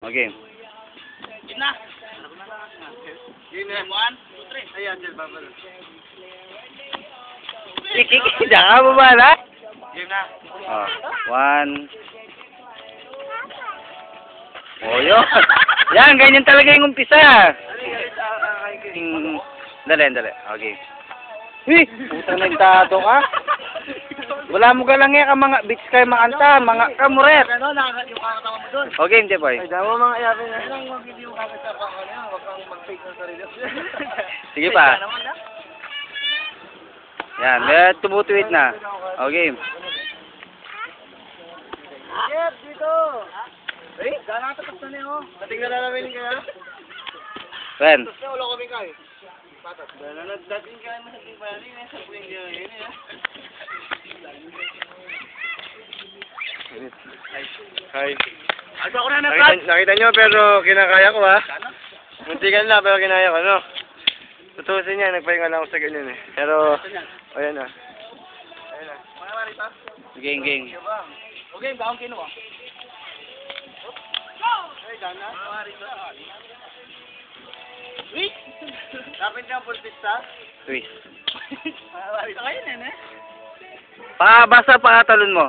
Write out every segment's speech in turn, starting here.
Okay. Game na. Game 1, 2, 3. Ayan, dyan, babalo. Kikikita ka mo ba na? Game na. Oh, 1. Oh, yun. Yan, ganyan talaga yung umpisa. Dali. Okay. Uy, putang nagtado ka. Wala mo galang ka mga bitch kayo makanta, mga kamuret. Ano, yung kakatawa mo doon. Okay, hindi boy. Ay, damo mga iyapin na. Ilang wag hindi yung kakatawa ko niya. Wag kang mag-fake ng sarili. Sige pa. Yan, may tumutuwid na. Okay. Jeff, dito. Eh, gana tapos na niyo. Patingnan na namin kaya. Ren. Wala ko kaming kayo. Patat. Dating kaya mo sa tingnan ni sa puwing niya yun. Hi. Ano ko na na, Nakita nyo pero kinakaya ko ha. Muntikan lang pero kinaya ko, no? Tutusin niya, nagpahinga lang ako sa ganyan eh. Pero, ayan na. Mga marita. Ging. Okay, baong kinuha. Ay, gana. Mga marita. Wait! Dapat niya pulpista? Twist. Mga marita kayo nene. Basta pangatalon mo.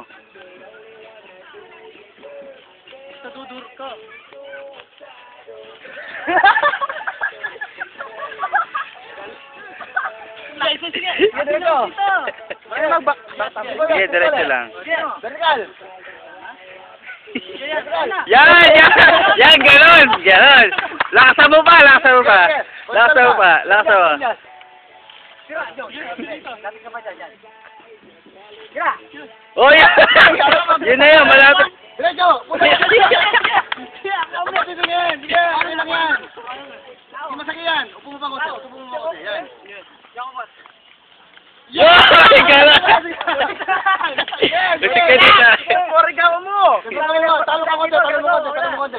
Nadudur ka. Diretso. Sige, diretso lang. Vertical. Yan, ganon. Lakasan mo pa. Lapit ka pa dyan. Gira. Oh, yan. Yun na yun, malapit. Diretso. Ako na titingin. Sige, ano lang yan. Hindi masakit yan. Upo mo pa konti. Yan. Ay, ganon. Lutik ka dito. Origawa mo. Talo ka konti.